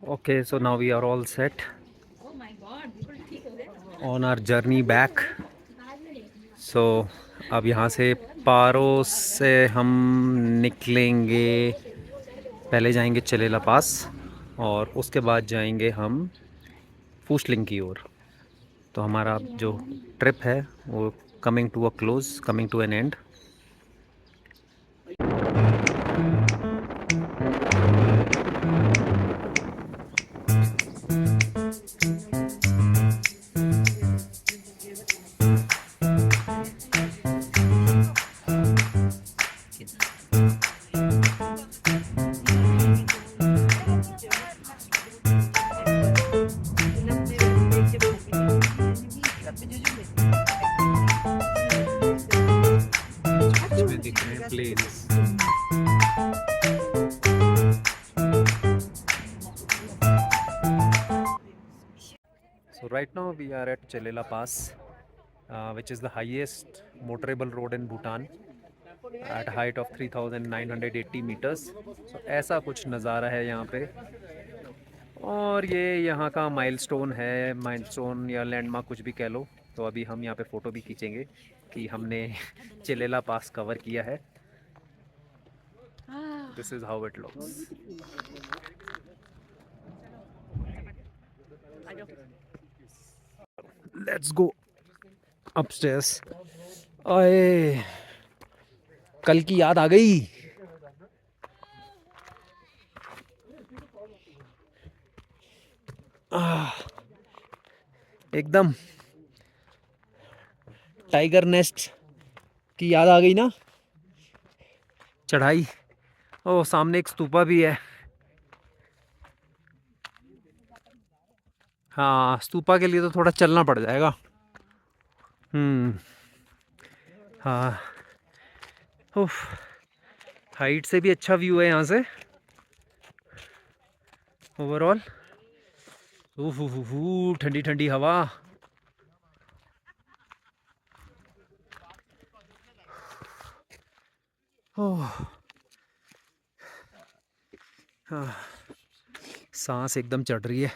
Okay, so now we are all set on our journey back. So अब यहाँ से पारो से हम निकलेंगे, पहले जाएंगे चलेला पास और उसके बाद जाएंगे हम फूशलिंग की ओर। तो हमारा जो ट्रिप है वो coming to a close, coming to an end. में दिख रहे हैं plains. So right now we are at Chelela Pass, which is the highest motorable road in Bhutan at a height of 3,980 meters. So ऐसा कुछ नज़ारा है यहाँ पे और ये यहाँ का माइलस्टोन है, माइलस्टोन या लैंडमार्क कुछ भी कह लो। तो अभी हम यहाँ पे फ़ोटो भी खींचेंगे कि हमने चिलेला पास कवर किया है। This is how it looks. Let's go upstairs. ओए, कल की याद आ गई। एकदम टाइगर नेस्ट की याद आ गई ना। चढ़ाई, ओ सामने एक स्तूपा भी है। हाँ, स्तूपा के लिए तो थोड़ा चलना पड़ जाएगा। हाँ, उफ, हाइट से भी अच्छा व्यू है यहाँ से ओवरऑल। ठंडी ठंडी हवा। ओह, हाँ, सांस एकदम चढ़ रही है।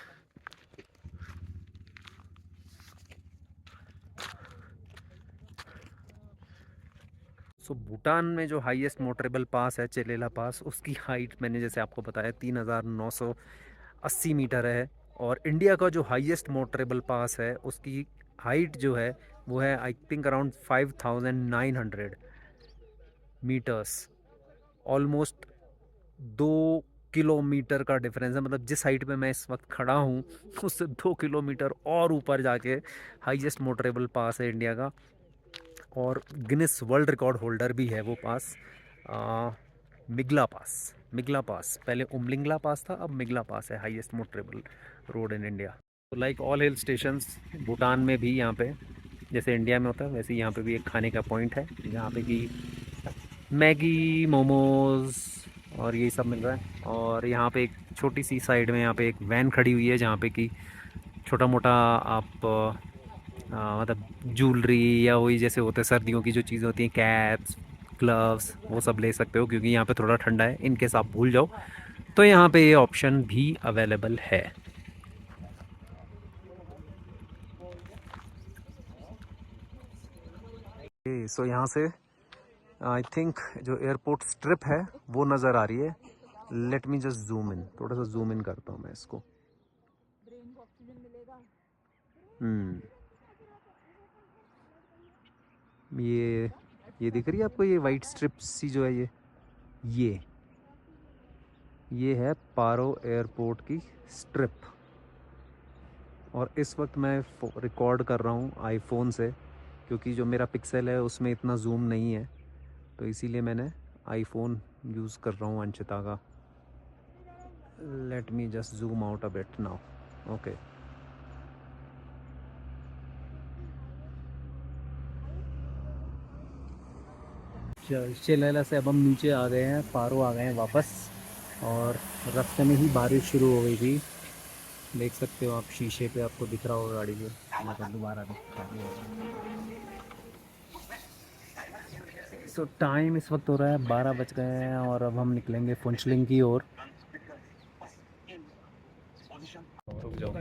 सो भूटान में जो हाईएस्ट मोटरेबल पास है चेलेला पास, उसकी हाइट मैंने जैसे आपको बताया 3,980 मीटर है। और इंडिया का जो हाईएस्ट मोटरेबल पास है उसकी हाइट जो है वो है I think around 5,900 metres. Almost 2 kilometre का डिफरेंस है। मतलब जिस हाइट पे मैं इस वक्त खड़ा हूँ उससे 2 किलोमीटर और ऊपर जाके हाईएस्ट मोटरेबल पास है इंडिया का। और गिनीज वर्ल्ड रिकॉर्ड होल्डर भी है वो पास। मिगला पास, मिगला पास, पहले उमलिंगला पास था, अब मिगला पास है highest motorable road in India. तो like all hill stations Bhutan में भी यहाँ पे जैसे इंडिया में होता है वैसे यहाँ पे भी एक खाने का पॉइंट है जहाँ पे कि मैगी, मोमोज और यही सब मिल रहा है। और यहाँ पे एक छोटी सी साइड में यहाँ पे एक वैन खड़ी हुई है जहाँ पे कि छोटा मोटा आप मतलब ज्वेलरी या वही जैसे होते हैं सर्दियों की जो चीज़ें होती हैं, कैप्स, ग्लव्स, वो सब ले सकते हो क्योंकि यहाँ पे थोड़ा ठंडा है। इन केस आप भूल जाओ तो यहाँ पे ये ऑप्शन भी अवेलेबल है। सो यहाँ से आई थिंक जो एयरपोर्ट स्ट्रिप है वो नज़र आ रही है। Late me just zoom in, थोड़ा सा जूम इन करता हूँ मैं इसको। हम्म ये दिख रही है आपको, ये वाइट स्ट्रिप सी जो है ये ये है पारो एयरपोर्ट की स्ट्रिप। और इस वक्त मैं रिकॉर्ड कर रहा हूँ आईफोन से क्योंकि जो मेरा पिक्सल है उसमें इतना जूम नहीं है, तो इसीलिए मैंने आईफोन यूज़ कर रहा हूँ अंशिता का। Let me just zoom out a bit now. Okay, Chelela से अब हम नीचे आ गए हैं, पारो आ गए हैं वापस। और रास्ते में ही बारिश शुरू हो गई थी, देख सकते हो आप, शीशे पे आपको दिख रहा होगा गाड़ी के। मतलब दोबारा सो टाइम इस वक्त हो रहा है 12 बज गए हैं और अब हम निकलेंगे फुंचलिंग की ओर। रुक जाओ।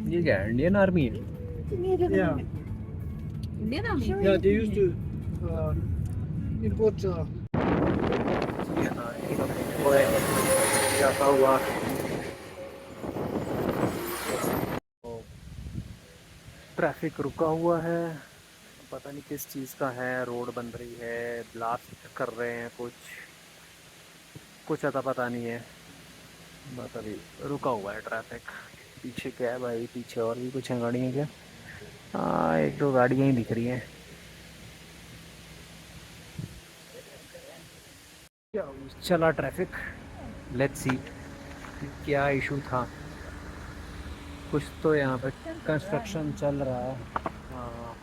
ये क्या है, इंडियन आर्मी है? Yeah. Yeah, they used to import. जाता हुआ ट्रैफिक रुका हुआ है, पता नहीं किस चीज़ का है, रोड बन रही है, ब्लास्ट कर रहे हैं कुछ अता पता नहीं है, बस अभी रुका हुआ है ट्रैफिक। पीछे क्या है भाई, पीछे और भी कुछ है गाड़ियाँ क्या? हाँ, एक दो गाड़ियाँ ही दिख रही हैं। क्या चला ट्रैफिक, लेट्स सी क्या इशू था। कुछ तो यहाँ पे कंस्ट्रक्शन चल रहा है। हाँ,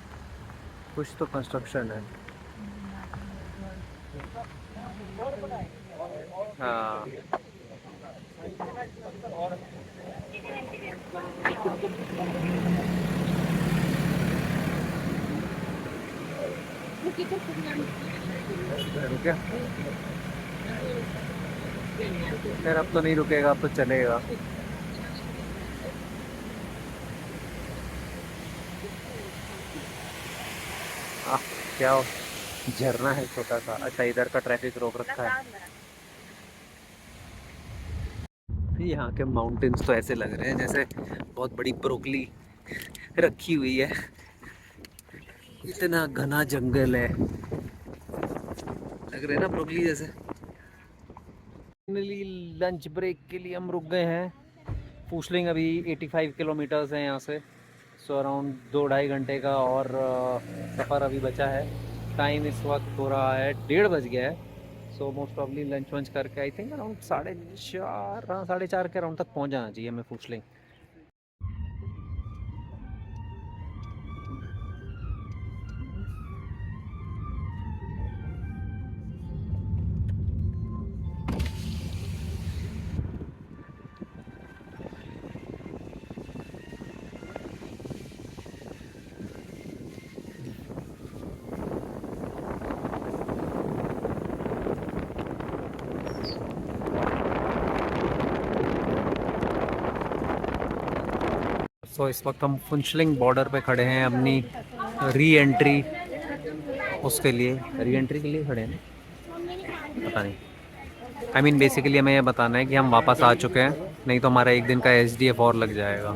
कुछ तो कंस्ट्रक्शन है। हाँ, रुके खैर, अब तो नहीं रुकेगा, अब तो चलेगा। क्या झरना है छोटा सा, अच्छा इधर का ट्रैफिक रोक रखा है। यहाँ के माउंटेन्स तो ऐसे लग रहे हैं जैसे बहुत बड़ी ब्रोकली रखी हुई है, इतना घना जंगल है, लग रहे हैं ना ब्रोकली जैसे। फाइनली लंच ब्रेक के लिए हम रुक गए हैं। फूसलिंग अभी 85 किलोमीटर्स है यहाँ से, सो अराउंड 2-2.5 घंटे का और सफ़र अभी बचा है। टाइम इस वक्त हो रहा है 1:30 बज गया है। सो मोस्ट प्रॉब्ली लंच वंच करके आई थिंक अराउंड 4:30, हाँ 4:30 के अराउंड तक पहुँच जाना चाहिए हमें फूसलिंग। सो इस वक्त हम फुनशलिंग बॉर्डर पे खड़े हैं अपनी री एंट्री, उसके लिए री एंट्री के लिए खड़े हैं, पता नहीं। आई मीन बेसिकली हमें यह बताना है कि हम वापस आ चुके हैं, नहीं तो हमारा एक दिन का SDF और लग जाएगा।